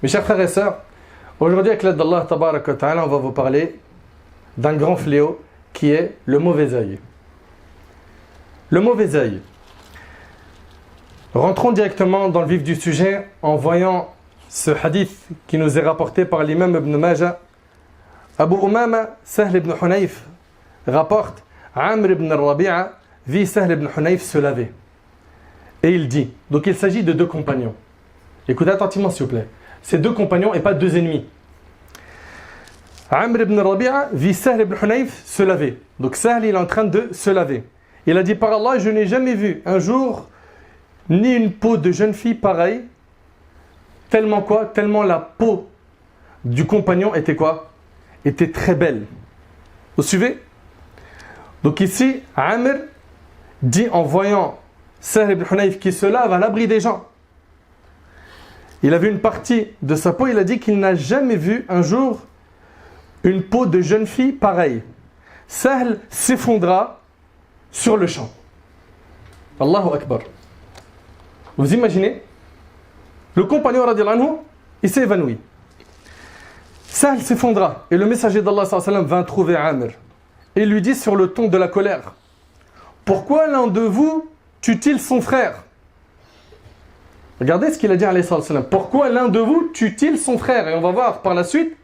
Mes chers frères et sœurs, aujourd'hui avec l'aide d'Allah Tabaraka wa Ta'ala, on va vous parler d'un grand fléau qui est le mauvais œil. Le mauvais œil. Rentrons directement dans le vif du sujet en voyant ce hadith qui nous est rapporté par l'imam Ibn Majah. Abu Umama, Sahl ibn Hunayf, rapporte Amr ibn Rabi'a vit Sahl ibn Hunayf se laver. Et il dit, donc il s'agit de deux compagnons. Écoutez attentivement s'il vous plaît. C'est deux compagnons et pas deux ennemis. Amr ibn Rabi'a vit Sahl ibn Hunayf se laver. Donc Sahl il est en train de se laver. Il a dit par Allah, je n'ai jamais vu un jour ni une peau de jeune fille pareille. Tellement quoi? Tellement la peau du compagnon était quoi? Était très belle. Vous suivez? Donc ici, Amr dit en voyant Sahl ibn Hunayf qui se lave à l'abri des gens. Il a vu une partie de sa peau, il a dit qu'il n'a jamais vu un jour une peau de jeune fille pareille. Sahl s'effondra sur le champ. Allahu Akbar. Vous imaginez? Le compagnon radiallahu anhu, il s'est évanoui. Sahl s'effondra et le messager d'Allah sallallahu alayhi wa sallam vint trouver Amr et lui dit sur le ton de la colère: pourquoi l'un de vous tue-t-il son frère? Regardez ce qu'il a dit alayhi wa sallam. Pourquoi l'un de vous tue-t-il son frère? Et on va voir par la suite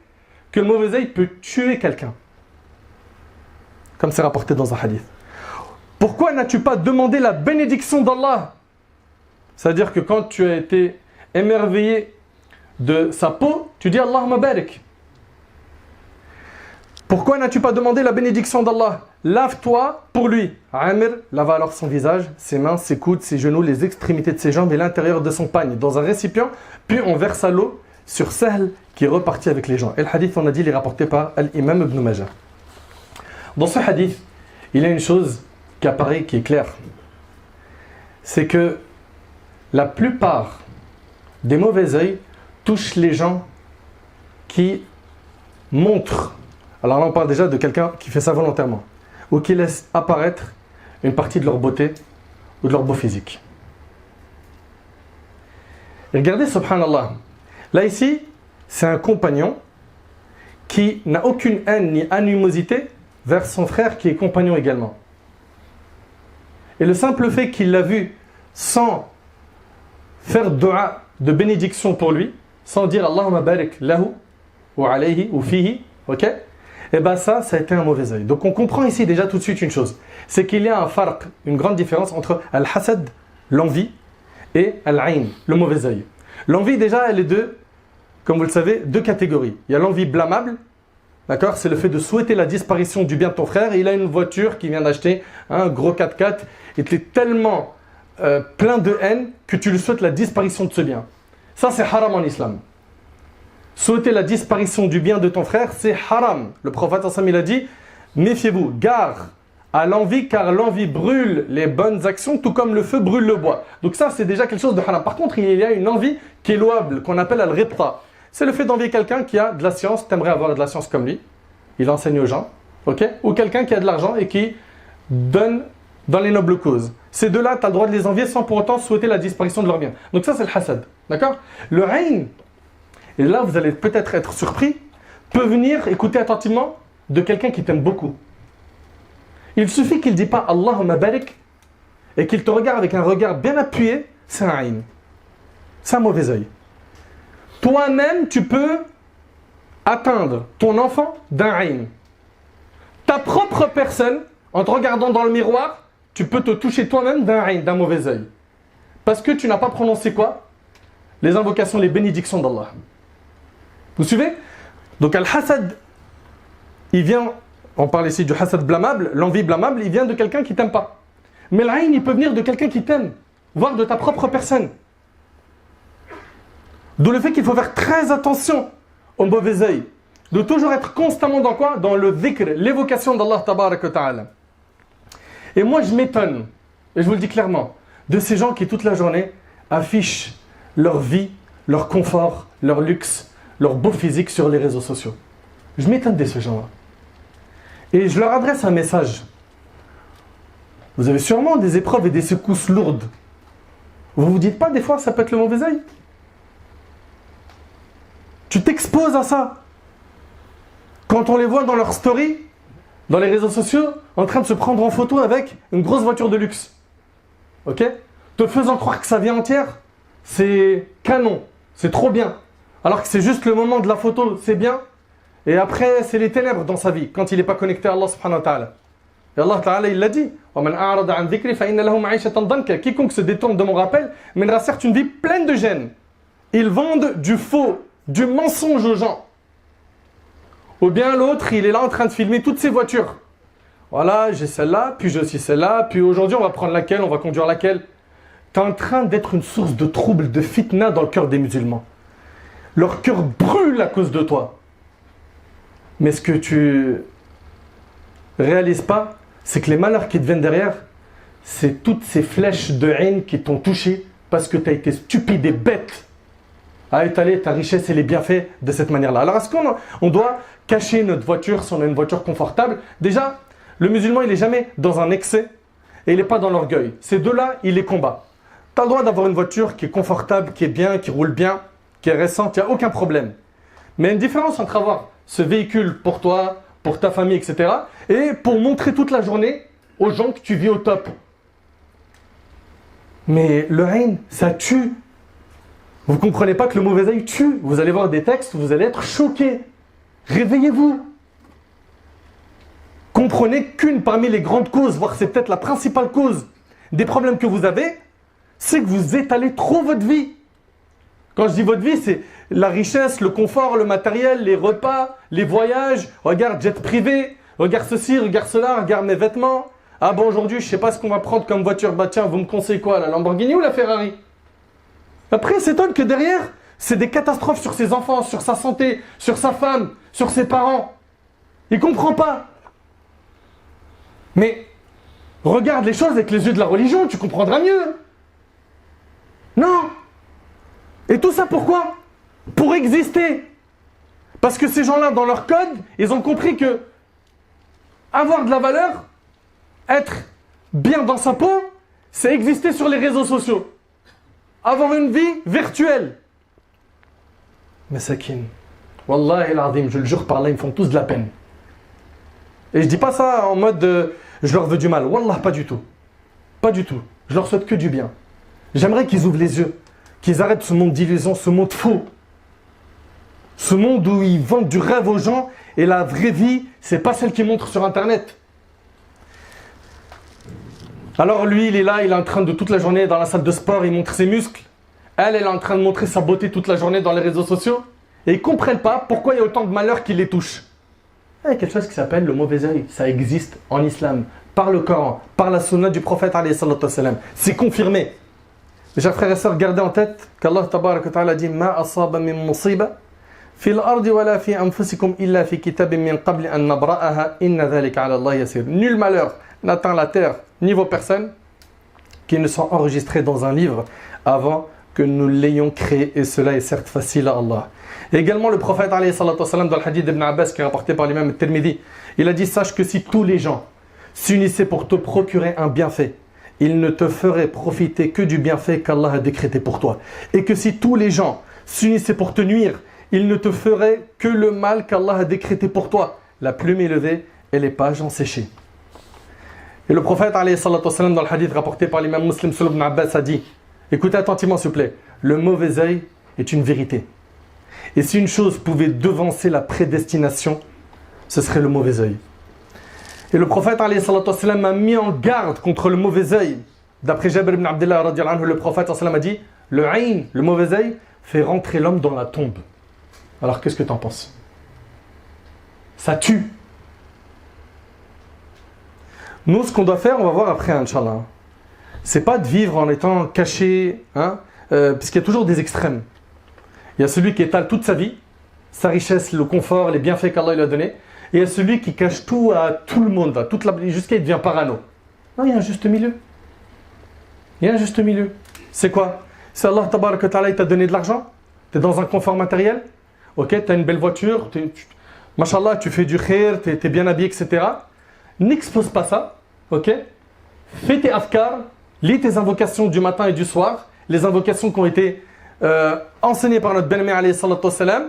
que le mauvais œil peut tuer quelqu'un. Comme c'est rapporté dans un hadith. Pourquoi n'as-tu pas demandé la bénédiction d'Allah? C'est-à-dire que quand tu as été émerveillé de sa peau, tu dis Allahumma barik. Pourquoi n'as-tu pas demandé la bénédiction d'Allah? Lave-toi pour lui. Amr lava alors son visage, ses mains, ses coudes, ses genoux, les extrémités de ses jambes et l'intérieur de son pagne dans un récipient, puis on versa l'eau sur Sahl qui est reparti avec les gens. Et le hadith, on a dit, il est rapporté par l'imam Ibn Majah. Dans ce hadith, il y a une chose qui apparaît, qui est claire. C'est que la plupart des mauvais œils touchent les gens qui montrent. Alors là, on parle déjà de quelqu'un qui fait ça volontairement, ou qui laisse apparaître une partie de leur beauté ou de leur beau physique. Et regardez, subhanallah. Là, ici, c'est un compagnon qui n'a aucune haine ni animosité vers son frère qui est compagnon également. Et le simple fait qu'il l'a vu sans faire dua de bénédiction pour lui, sans dire Allahumma barik lahu ou alayhi ou fihi, ok? Et bien ça a été un mauvais œil. Donc on comprend ici déjà tout de suite une chose, c'est qu'il y a un farq, une grande différence entre al-hasad, l'envie, et al-ayn, le mauvais œil. L'envie déjà, elle est de, comme vous le savez, deux catégories. Il y a l'envie blâmable, d'accord? C'est le fait de souhaiter la disparition du bien de ton frère. Il a une voiture qu'il vient d'acheter, un gros 4x4, et tu es tellement plein de haine que tu lui souhaites la disparition de ce bien. Ça c'est haram en islam. Souhaiter la disparition du bien de ton frère, c'est haram. Le prophète il a dit, méfiez-vous, gare à l'envie, car l'envie brûle les bonnes actions, tout comme le feu brûle le bois. Donc ça, c'est déjà quelque chose de haram. Par contre, il y a une envie qui est louable, qu'on appelle al-ribta. C'est le fait d'envier quelqu'un qui a de la science, tu aimerais avoir de la science comme lui, il enseigne aux gens, ok? Ou quelqu'un qui a de l'argent et qui donne dans les nobles causes. Ces deux-là, tu as le droit de les envier sans pour autant souhaiter la disparition de leur bien. Donc ça, c'est le hasad, d'accord? Le ayn, et là, vous allez peut-être être surpris, peut venir, écoutez attentivement, de quelqu'un qui t'aime beaucoup. Il suffit qu'il ne dise pas Allahumma barik et qu'il te regarde avec un regard bien appuyé, c'est un ayn. C'est un mauvais œil. Toi-même, tu peux atteindre ton enfant d'un ayn. Ta propre personne, en te regardant dans le miroir, tu peux te toucher toi-même d'un ayn, d'un mauvais œil. Parce que tu n'as pas prononcé quoi? Les invocations, les bénédictions d'Allah. Vous suivez? Donc al-hasad, il vient, on parle ici du hasad blâmable, l'envie blâmable, il vient de quelqu'un qui t'aime pas. Mais l'ayn, il peut venir de quelqu'un qui t'aime, voire de ta propre personne. D'où le fait qu'il faut faire très attention au mauvais œil. De toujours être constamment dans quoi? Dans le dhikr, l'évocation d'Allah tabaraka wa ta'ala. Et moi je m'étonne, et je vous le dis clairement, de ces gens qui toute la journée affichent leur vie, leur confort, leur luxe, leur beau physique sur les réseaux sociaux. Je m'étonne de ces gens-là. Et je leur adresse un message. Vous avez sûrement des épreuves et des secousses lourdes. Vous vous dites pas des fois ça peut être le mauvais œil? Tu t'exposes à ça. Quand on les voit dans leur story, dans les réseaux sociaux, en train de se prendre en photo avec une grosse voiture de luxe. Ok? Te faisant croire que sa vie entière, c'est canon, c'est trop bien. Alors que c'est juste le moment de la photo, c'est bien. Et après, c'est les ténèbres dans sa vie, quand il n'est pas connecté à Allah subhanahu wa ta'ala. Et Allah ta'ala, il l'a dit. Quiconque se détourne de mon rappel mènera certes une vie pleine de gêne. Ils vendent du faux, du mensonge aux gens. Ou bien l'autre, il est là en train de filmer toutes ses voitures. Voilà, j'ai celle-là, puis j'ai aussi celle-là, puis aujourd'hui on va prendre laquelle, on va conduire laquelle. Tu es en train d'être une source de trouble, de fitna dans le cœur des musulmans. Leur cœur brûle à cause de toi. Mais ce que tu réalises pas, c'est que les malheurs qui te viennent derrière, c'est toutes ces flèches de haine qui t'ont touché parce que tu as été stupide et bête à étaler ta richesse et les bienfaits de cette manière-là. Alors, est-ce qu'on doit cacher notre voiture si on a une voiture confortable? Déjà, le musulman, il n'est jamais dans un excès et il n'est pas dans l'orgueil. Ces deux-là, il les combat. Tu as le droit d'avoir une voiture qui est confortable, qui est bien, qui roule bien, qui est récente, il n'y a aucun problème. Mais il y a une différence entre avoir ce véhicule pour toi, pour ta famille, etc. et pour montrer toute la journée aux gens que tu vis au top. Mais le haine, ça tue. Vous ne comprenez pas que le mauvais œil tue. Vous allez voir des textes, vous allez être choqués. Réveillez-vous. Comprenez qu'une parmi les grandes causes, voire c'est peut-être la principale cause des problèmes que vous avez, c'est que vous étalez trop votre vie. Quand je dis votre vie, c'est la richesse, le confort, le matériel, les repas, les voyages. Regarde, jet privé, regarde ceci, regarde cela, regarde mes vêtements. Ah bon, aujourd'hui, je ne sais pas ce qu'on va prendre comme voiture. Bah tiens, vous me conseillez quoi, la Lamborghini ou la Ferrari? Après, il s'étonne que derrière, c'est des catastrophes sur ses enfants, sur sa santé, sur sa femme, sur ses parents. Il ne comprend pas. Mais regarde les choses avec les yeux de la religion, tu comprendras mieux. Non. Et tout ça pourquoi? Pour exister. Parce que ces gens-là, dans leur code, ils ont compris que avoir de la valeur, être bien dans sa peau, c'est exister sur les réseaux sociaux. Avoir une vie virtuelle. Mais sakin, Wallahi al-azim, je le jure par là, ils me font tous de la peine. Et je dis pas ça en mode je leur veux du mal. Wallah, pas du tout. Pas du tout. Je leur souhaite que du bien. J'aimerais qu'ils ouvrent les yeux, qu'ils arrêtent ce monde d'illusion, ce monde faux. Ce monde où ils vendent du rêve aux gens et la vraie vie, c'est pas celle qu'ils montrent sur Internet. Alors lui, il est là, il est en train de toute la journée dans la salle de sport, il montre ses muscles. Elle est en train de montrer sa beauté toute la journée dans les réseaux sociaux. Et ils ne comprennent pas pourquoi il y a autant de malheurs qui les touchent. Il y a quelque chose qui s'appelle le mauvais œil. Ça existe en islam, par le Coran, par la sunna du prophète alayhi salatu wassalam. C'est confirmé. Mes chers frères et sœurs, gardez en tête qu'Allah tabarak wa ta'ala dit « Ma asaba min musiba fi al-ardi wa la fi anfusikum illa fi kitabin min qabli an nabra'aha inna dhalika ala Allah yasir » Nul malheur n'atteint la terre ni vos personnes qui ne sont enregistrés dans un livre avant que nous l'ayons créé, et cela est certes facile à Allah. Et également le prophète alayhi salatu wassalam, dans le hadith d'Ibn Abbas qui est rapporté par l'imam al-Tirmidhi, il a dit: sache que si tous les gens s'unissaient pour te procurer un bienfait, ils ne te feraient profiter que du bienfait qu'Allah a décrété pour toi. Et que si tous les gens s'unissaient pour te nuire, ils ne te feraient que le mal qu'Allah a décrété pour toi. La plume est levée et les pages ont séché. Et le prophète alayhi salatu wassalam, dans le hadith rapporté par l'imam Muslim sur Ibn Abbas, a dit: écoutez attentivement s'il vous plaît, le mauvais œil est une vérité. Et si une chose pouvait devancer la prédestination, ce serait le mauvais œil. Et le prophète alayhi salatu wassalam a mis en garde contre le mauvais œil. D'après Jabir ibn Abdullah radiyallahu anhu, le prophète sallam a dit: le ayn, le mauvais œil, fait rentrer l'homme dans la tombe. Alors qu'est-ce que tu en penses? Ça tue. Nous, ce qu'on doit faire, on va voir après, Inch'Allah. C'est pas de vivre en étant caché, parce qu'il y a toujours des extrêmes. Il y a celui qui étale toute sa vie, sa richesse, le confort, les bienfaits qu'Allah lui a donnés. Et il y a celui qui cache tout à tout le monde, jusqu'à il devient parano. Non, il y a un juste milieu. Il y a un juste milieu. C'est quoi? C'est Allah tabaraka ta'ala, il t'a donné de l'argent, tu es dans un confort matériel, ok, tu as une belle voiture, mashallah, tu fais du khair, tu es bien habillé, etc. N'expose pas ça, ok? Fais tes afkar, lis tes invocations du matin et du soir, les invocations qui ont été enseignées par notre bien-aimé alayhi salatu wassalam.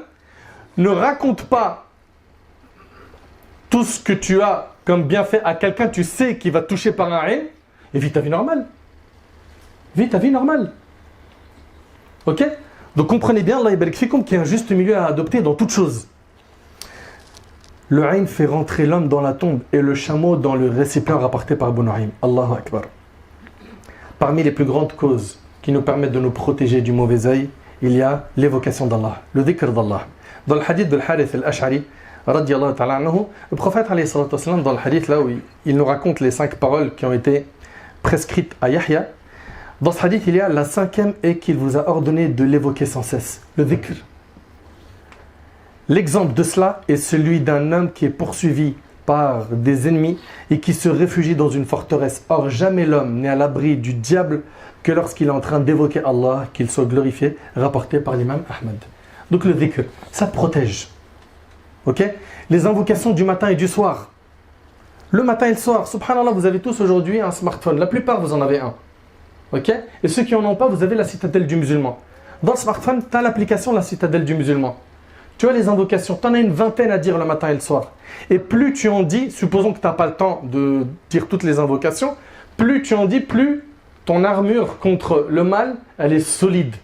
ne raconte pas tout ce que tu as comme bienfait à quelqu'un, tu sais qu'il va toucher par un aïn, et vis ta vie normale. Vis ta vie normale. Ok? Donc comprenez bien, Allah yabarik fikum, qu'il y a un juste milieu à adopter dans toute chose. Le aïn fait rentrer l'homme dans la tombe et le chameau dans le récipient rapporté par Abu Nu'aym. Allahu Akbar. Parmi les plus grandes causes qui nous permettent de nous protéger du mauvais œil, il y a l'évocation d'Allah, le dhikr d'Allah. Dans le hadith de Al-Harith al-Ash'ari, radiyallahu ta'ala anhu, le prophète alayhi salatu wassalam, dans le hadith là où il nous raconte les 5 paroles qui ont été prescrites à Yahya, dans ce hadith il y a la 5e est qu'il vous a ordonné de l'évoquer sans cesse, le dhikr. L'exemple de cela est celui d'un homme qui est poursuivi par des ennemis et qui se réfugie dans une forteresse. Or jamais l'homme n'est à l'abri du diable que lorsqu'il est en train d'évoquer Allah, qu'il soit glorifié, rapporté par l'imam Ahmad. Donc le dhikr, ça te protège. Ok? Les invocations du matin et du soir. Le matin et le soir, subhanallah, vous avez tous aujourd'hui un smartphone. La plupart, vous en avez un. Ok? Et ceux qui n'en ont pas, vous avez la citadelle du musulman. Dans le smartphone, tu as l'application la citadelle du musulman. Tu as les invocations, tu en as une vingtaine à dire le matin et le soir. Et plus tu en dis, supposons que tu n'as pas le temps de dire toutes les invocations, plus tu en dis, plus ton armure contre le mal, elle est solide.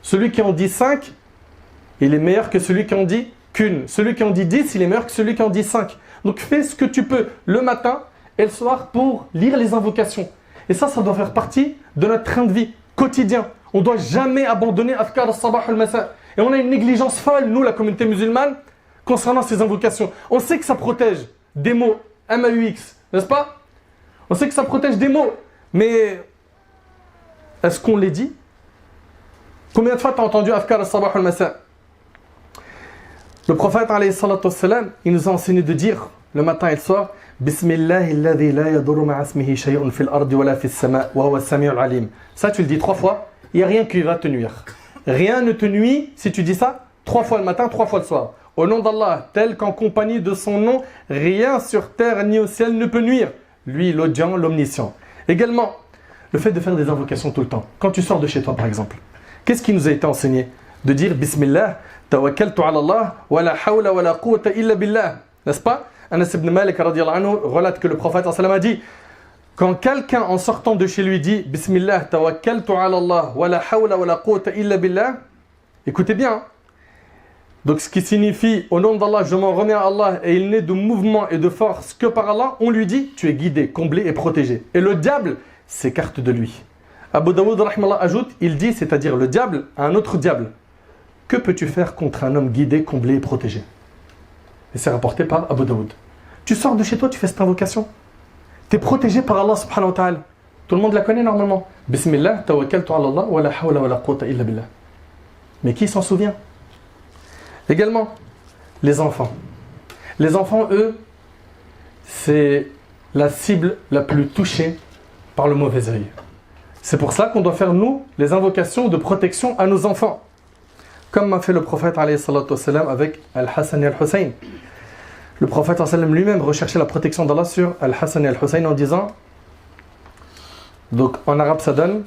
Celui qui en dit 5, il est meilleur que celui qui en dit qu'une. Celui qui en dit 10, il est meilleur que celui qui en dit 5. Donc fais ce que tu peux le matin et le soir pour lire les invocations. Et ça doit faire partie de notre train de vie quotidien. On ne doit jamais abandonner Adhkar al-Sabah al-Masa. Et on a une négligence folle, nous, la communauté musulmane, concernant ces invocations. On sait que ça protège des mots, M-A-U-X, n'est-ce pas? On sait que ça protège des mots, mais est-ce qu'on les dit? Combien de fois tu as entendu Adhkar al-Sabah al-Masa? Le prophète, alayhi salatu wassalam, il nous a enseigné de dire le matin et le soir Bismillahi alladhi la yadurru ma'a ismihi shay'un fil ardi wa la fis sama' wa huwa as-sami'ul 'alim. Ça, tu le dis 3 fois, il n'y a rien qui va te nuire. Rien ne te nuit si tu dis ça 3 fois le matin, 3 fois le soir. Au nom d'Allah, tel qu'en compagnie de son nom, rien sur terre ni au ciel ne peut nuire. Lui, l'audient, l'omniscient. Également, le fait de faire des invocations tout le temps. Quand tu sors de chez toi, par exemple, qu'est-ce qui nous a été enseigné? De dire Bismillah, tawakkaltu ala Allah, wa la hawla wa la quwwata illa billah. N'est-ce pas? Anas ibn Malik radiyallahu anhu relate que le prophète sallallahu alayhi wa sallam a dit quand quelqu'un en sortant de chez lui dit Bismillah, tawakkaltu ala Allah, wa la hawla wa la quwwata illa billah, écoutez bien. Donc ce qui signifie au nom d'Allah, je m'en remets à Allah et il n'est de mouvement et de force que par Allah, on lui dit tu es guidé, comblé et protégé. Et le diable s'écarte de lui. Abu Daoud rahimahullah ajoute, il dit, c'est-à-dire le diable à un autre diable, que peux-tu faire contre un homme guidé, comblé et protégé? Et c'est rapporté par Abu Daoud. Tu sors de chez toi, tu fais cette invocation. Tu es protégé par Allah subhanahu wa ta'ala. Tout le monde la connaît normalement. Bismillah, tawakkaltu ala Allah, wa la hawla wa la quwwata illa billah. Mais qui s'en souvient? Également, les enfants. Les enfants, eux, c'est la cible la plus touchée par le mauvais œil. C'est pour cela qu'on doit faire, nous, les invocations de protection à nos enfants. Comme a fait le prophète alayhi salatu wassalam avec Al-Hassan et Al-Hussein. Le prophète sallam lui-même recherchait la protection d'Allah sur Al-Hassan et Al-Hussein en disant, donc en arabe ça donne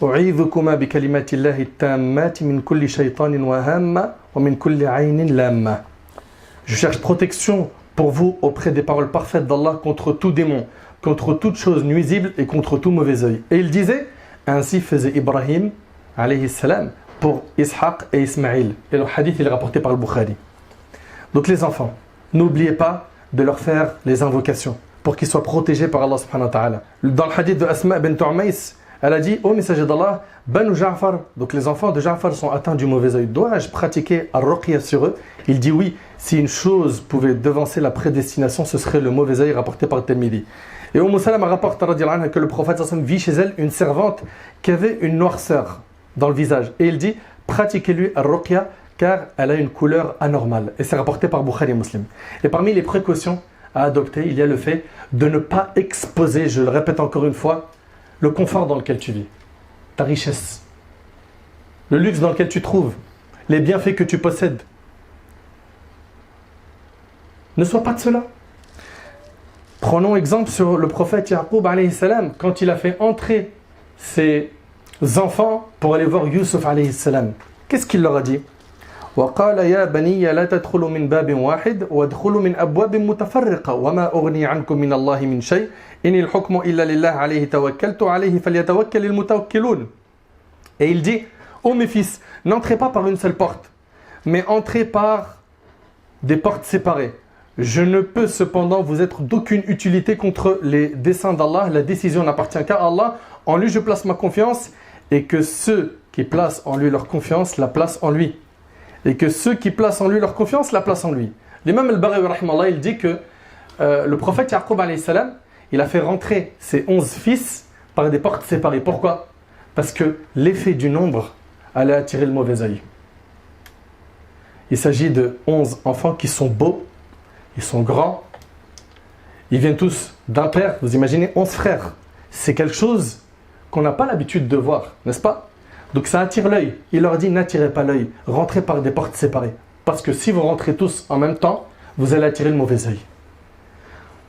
U'idhukuma bi kalimatillahi tammati min kulli shaytanin wa hamma wa min kulli aynin lamma. Je cherche protection pour vous auprès des paroles parfaites d'Allah contre tout démon, contre toute chose nuisible et contre tout mauvais œil. Et il disait, ainsi faisait Ibrahim alayhi salam pour Ishaq et Ismaïl. Et le hadith il est rapporté par le Bukhari. Donc les enfants, n'oubliez pas de leur faire les invocations pour qu'ils soient protégés par Allah subhanahu wa ta'ala. Dans le hadith de Asma bint Umays, elle a dit, ô messager d'Allah, Banu Ja'far, donc les enfants de Ja'far sont atteints du mauvais œil. Dois-je pratiquer ar-ruqya sur eux? Il dit oui, si une chose pouvait devancer la prédestination, ce serait le mauvais œil rapporté par Tirmidhi. Et Salama rapporte que le prophète vit chez elle une servante qui avait une noirceur dans le visage. Et il dit, pratiquez-lui ar-ruqya car elle a une couleur anormale. Et c'est rapporté par Bukhari et Muslim. Et parmi les précautions à adopter, il y a le fait de ne pas exposer, je le répète encore une fois, le confort dans lequel tu vis, ta richesse, le luxe dans lequel tu te trouves, les bienfaits que tu possèdes. Ne sois pas de cela. Prenons exemple sur le prophète Yaqub alayhi salam, quand il a fait entrer ses enfants pour aller voir Yusuf alayhi salam. Qu'est-ce qu'il leur a dit? وقال يا بني لا تدخلوا من باب واحد وادخلوا من أبواب متفرقة وما أغني عنكم من الله من شيء إن الحكم إلا لله عليه توكلت عليه فليتوكل المتوكلون. Et il dit, ô mes fils, n'entrez pas par une seule porte, mais entrez par des portes séparées. Je ne peux cependant vous être d'aucune utilité contre les desseins d'Allah. La décision n'appartient qu'à Allah. En lui je place ma confiance et que ceux qui placent en lui leur confiance la placent en lui. Et que ceux qui placent en lui leur confiance la placent en lui. L'imam al-Baghawi rahimallah, il dit que le prophète Yaqub alayhi salam, il a fait rentrer ses 11 fils par des portes séparées. Pourquoi? Parce que l'effet du nombre allait attirer le mauvais œil. Il s'agit de 11 enfants qui sont beaux, ils sont grands, ils viennent tous d'un père. Vous imaginez 11 frères. C'est quelque chose qu'on n'a pas l'habitude de voir, n'est-ce pas? Donc ça attire l'œil. Il leur dit n'attirez pas l'œil, rentrez par des portes séparées. Parce que si vous rentrez tous en même temps, vous allez attirer le mauvais œil.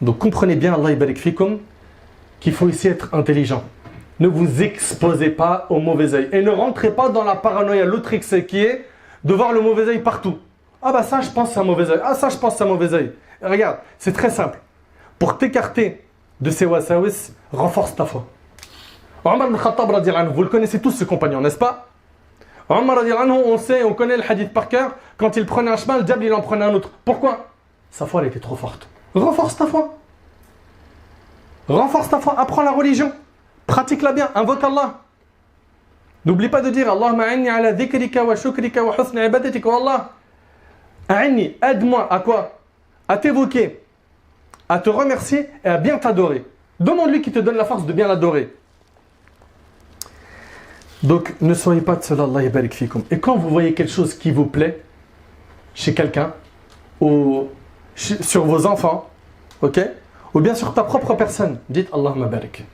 Donc comprenez bien, Allah yabarik fikum, qu'il faut ici être intelligent. Ne vous exposez pas au mauvais œil. Et ne rentrez pas dans la paranoïa, l'autre qui est de voir le mauvais œil partout. Ah bah ça je pense c'est un mauvais œil. Ah ça je pense c'est un mauvais œil. Et regarde, c'est très simple. Pour t'écarter de ces wasawis, renforce ta foi. Omar ibn Khattab radiallahu anhu, vous le connaissez tous ce compagnon, n'est-ce pas? Omar radiallahu anhu, on sait, on connaît le hadith par cœur. Quand il prenait un chemin, le diable il en prenait un autre. Pourquoi? Sa foi elle était trop forte. Renforce ta foi. Renforce ta foi, apprends la religion. Pratique-la bien, invoque Allah. N'oublie pas de dire Allahumma a'inni ala dhikrika wa shukrika wa husni ibadatika wa Allah. A'inni, aide-moi à quoi? À t'évoquer, à te remercier et à bien t'adorer. Demande-lui qui te donne la force de bien l'adorer. Donc ne soyez pas de cela, Allah yabarik fikum. Et quand vous voyez quelque chose qui vous plaît chez quelqu'un ou sur vos enfants, ok, ou bien sur ta propre personne, dites Allahumma barik.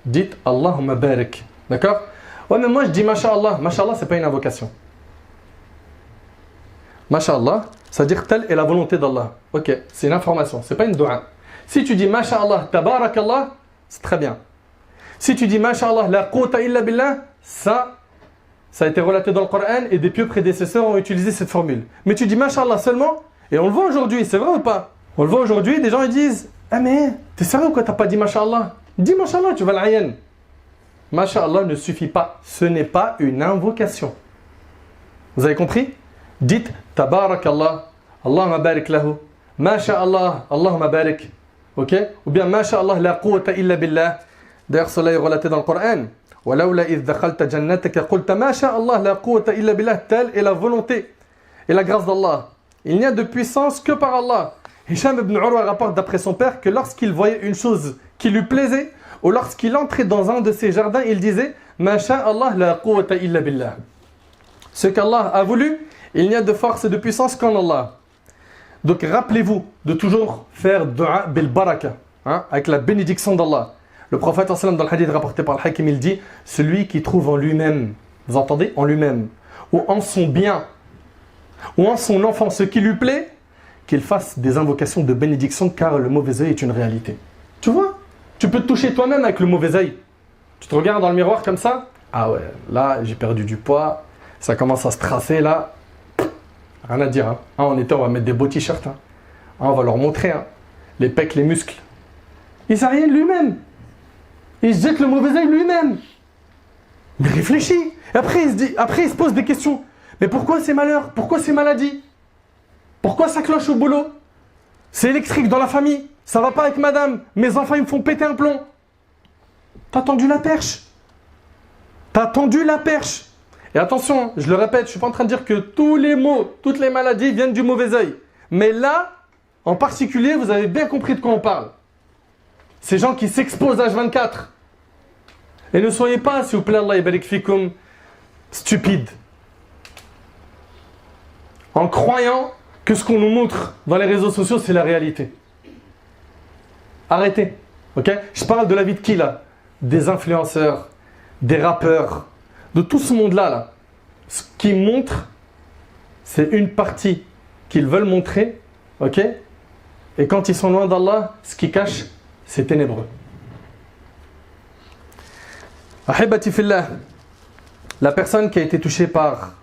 Dites Allahumma barik. D'accord? Ouais, mais moi je dis Masha'Allah. Masha'Allah, c'est pas une invocation. Masha'Allah, c'est-à-dire telle est la volonté d'Allah. Ok, c'est une information, c'est pas une dua. Si tu dis Masha'Allah, Tabarakallah, c'est très bien. Si tu dis Masha'Allah, la quwwata illa billah, ça a été relaté dans le Coran et des pieux prédécesseurs ont utilisé cette formule. Mais tu dis Masha'Allah seulement, et on le voit aujourd'hui, c'est vrai ou pas? On le voit aujourd'hui, des gens ils disent ah mais t'es sérieux ou quoi, t'as pas dit Masha'Allah? Dis Masha'Allah, tu vas l'ayen. Masha'Allah ne suffit pas, ce n'est pas une invocation. Vous avez compris? Dites Tabarakallah, Allahumma barik lahu, Masha'Allah, Allahumma barik. Ok? Ou bien Masha'Allah, la quwwata illa billah. D'ailleurs, cela est relaté dans le Coran. وَلَوْلَا إِذْ دَخَلْتَ جَنَّتَكَ قُلْتَ مَا شَاءَ اللَّهُ لَا قُوَّةَ إِلَّا بِاللَّهِ. Telle est la volonté et la grâce d'Allah. Il n'y a de puissance que par Allah. Hisham ibn Urwa rapporte d'après son père que lorsqu'il voyait une chose qui lui plaisait, ou lorsqu'il entrait dans un de ses jardins, il disait Ma sha'Allah la quwwata illa billah. Ce qu'Allah a voulu, il n'y a de force et de puissance qu'en Allah. Donc rappelez-vous de toujours faire dua bil baraka, avec la bénédiction d'Allah. Le prophète dans le hadith rapporté par le Hakim, il dit celui qui trouve en lui-même, vous entendez, en lui-même, ou en son bien, ou en son enfant ce qui lui plaît, qu'il fasse des invocations de bénédiction, car le mauvais œil est une réalité. Tu vois, tu peux te toucher toi-même avec le mauvais œil. Tu te regardes dans le miroir comme ça, ah ouais, là j'ai perdu du poids, ça commence à se tracer là, rien à dire. En été on va mettre des beaux t-shirts, on va leur montrer les pecs, les muscles. Il ne sait rien de lui-même. Il se jette le mauvais œil lui-même. Mais réfléchis. Et après il se pose des questions. Mais pourquoi ces malheurs? Pourquoi ces maladies? Pourquoi ça cloche au boulot? C'est électrique dans la famille. Ça va pas avec madame. Mes enfants ils me font péter un plomb. T'as tendu la perche. T'as tendu la perche. Et attention, je le répète, je suis pas en train de dire que tous les maux, toutes les maladies viennent du mauvais œil. Mais là, en particulier, vous avez bien compris de quoi on parle. Ces gens qui s'exposent H24. Et ne soyez pas, s'il vous plaît, Allah yabarik fikum, stupides. En croyant que ce qu'on nous montre dans les réseaux sociaux, c'est la réalité. Arrêtez. Ok? Je parle de la vie de qui là? Des influenceurs, des rappeurs, de tout ce monde-là. Là. Ce qu'ils montrent, c'est une partie qu'ils veulent montrer. Ok? Et quand ils sont loin d'Allah, ce qu'ils cachent, c'est ténébreux. Ahibati fillah, la personne qui a été touchée par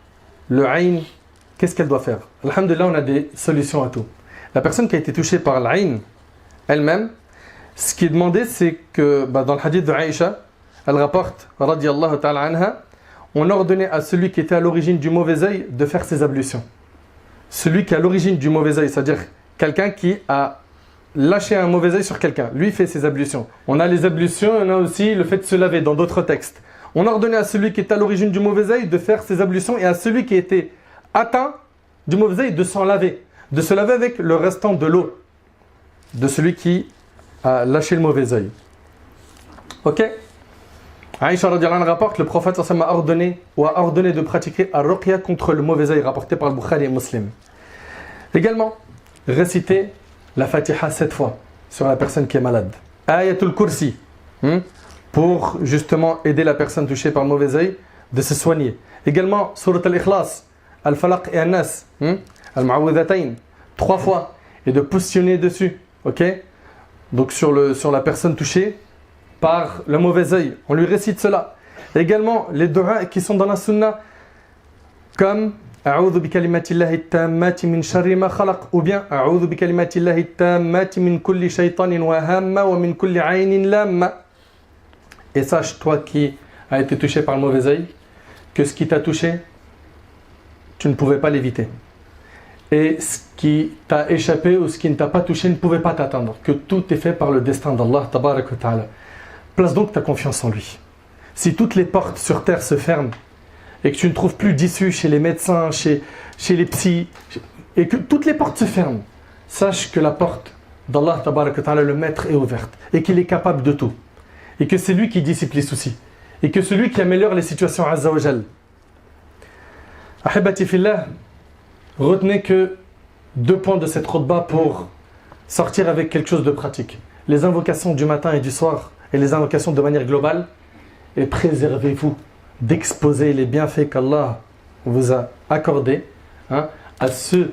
le ayn, qu'est-ce qu'elle doit faire? Alhamdulillah, on a des solutions à tout. La personne qui a été touchée par l'ayn elle-même, ce qui est demandé, c'est que dans le hadith de Aïcha, elle rapporte, radiyallahu ta'ala anha, on ordonnait à celui qui était à l'origine du mauvais œil de faire ses ablutions. Celui qui est à l'origine du mauvais œil, c'est-à-dire quelqu'un qui a lâché un mauvais œil sur quelqu'un, lui fait ses ablutions. On a les ablutions, on a aussi le fait de se laver dans d'autres textes. On ordonnait à celui qui est à l'origine du mauvais œil de faire ses ablutions et à celui qui était atteint du mauvais œil de s'en laver. De se laver avec le restant de l'eau de celui qui a lâché le mauvais œil. Ok? Aïcha radiyallahu anha rapporte, le prophète a ordonné de pratiquer ar-ruqya contre le mauvais œil, rapporté par le Bukhari et Muslim. Également, réciter la Fatiha 7 fois sur la personne qui est malade. Ayatul Kursi, pour justement aider la personne touchée par le mauvais œil de se soigner. Également, Surat al-Ikhlas, Al-Falaq et An-Nas, Al-Mu'awwidhatayn, 3 fois, et de positionner dessus, ok? Donc sur la personne touchée par le mauvais œil, on lui récite cela. Également, les du'a qui sont dans la sunna, comme A'udhu bi kalimatillahi tammati min sharri ma khalaq, ou bien A'udhu bi kalimatillahi tammati min kulli shaytanin wa hamma wa min kulli aynin lamma. Et sache, toi qui as été touché par le mauvais œil, que ce qui t'a touché, tu ne pouvais pas l'éviter. Et ce qui t'a échappé ou ce qui ne t'a pas touché ne pouvait pas t'atteindre. Que tout est fait par le destin d'Allah, tabarak wa ta'ala. Place donc ta confiance en lui. Si toutes les portes sur terre se ferment et que tu ne trouves plus d'issue chez les médecins, chez les psys, et que toutes les portes se ferment, sache que la porte d'Allah, tabarak wa ta'ala, le maître, est ouverte et qu'il est capable de tout. Et que c'est lui qui dissipe les soucis. Et que c'est lui qui améliore les situations, azza wa jal. Ahibati fillah, retenez que 2 points de cette khutbah pour sortir avec quelque chose de pratique. Les invocations du matin et du soir, et les invocations de manière globale, et préservez-vous d'exposer les bienfaits qu'Allah vous a accordés à ceux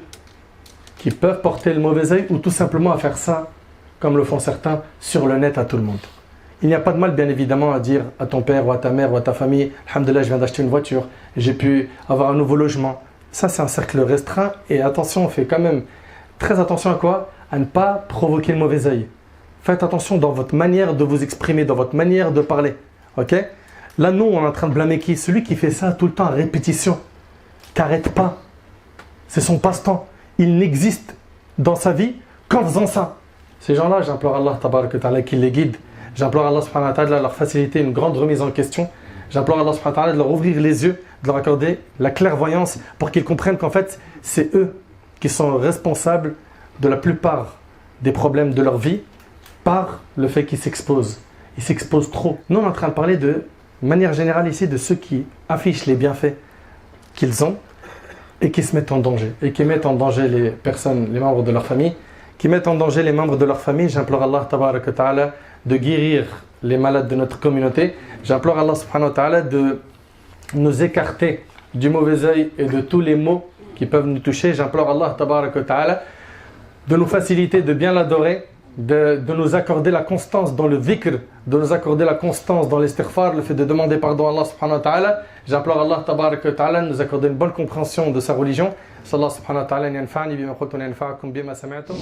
qui peuvent porter le mauvais œil, ou tout simplement à faire ça, comme le font certains, sur le net à tout le monde. Il n'y a pas de mal, bien évidemment, à dire à ton père ou à ta mère ou à ta famille, alhamdoulilah, je viens d'acheter une voiture, j'ai pu avoir un nouveau logement. Ça, c'est un cercle restreint, et attention, on fait quand même très attention à quoi? À ne pas provoquer le mauvais œil. Faites attention dans votre manière de vous exprimer, dans votre manière de parler. Ok? Là, nous, on est en train de blâmer qui? Celui qui fait ça tout le temps à répétition, qui n'arrête pas. C'est son passe-temps. Il n'existe dans sa vie qu'en faisant ça. Ces gens-là, j'implore Allah tabarak wa ta'ala qu'il les guide. J'implore Allah subhanahu wa ta'ala de leur faciliter une grande remise en question. J'implore Allah subhanahu wa ta'ala de leur ouvrir les yeux, de leur accorder la clairvoyance pour qu'ils comprennent qu'en fait, c'est eux qui sont responsables de la plupart des problèmes de leur vie par le fait qu'ils s'exposent. Ils s'exposent trop. Nous, on est en train de parler de manière générale ici de ceux qui affichent les bienfaits qu'ils ont et qui se mettent en danger. Et qui mettent en danger les personnes, les membres de leur famille, qui mettent en danger les membres de leur famille. J'implore Allah tabarak wa ta'ala de guérir les malades de notre communauté. J'implore Allah subhanahu wa ta'ala de nous écarter du mauvais œil et de tous les maux qui peuvent nous toucher. J'implore Allah tabarak wa ta'ala de nous faciliter de bien l'adorer, de nous accorder la constance dans le dhikr, de nous accorder la constance dans l'istighfar, le fait de demander pardon à Allah subhanahu wa ta'ala. J'implore Allah tabarak wa ta'ala de nous accorder une bonne compréhension de sa religion. Sallallahu subhanahu wa ta'ala yanfa'ni bima qultu yanfa'akum bima sami'tum.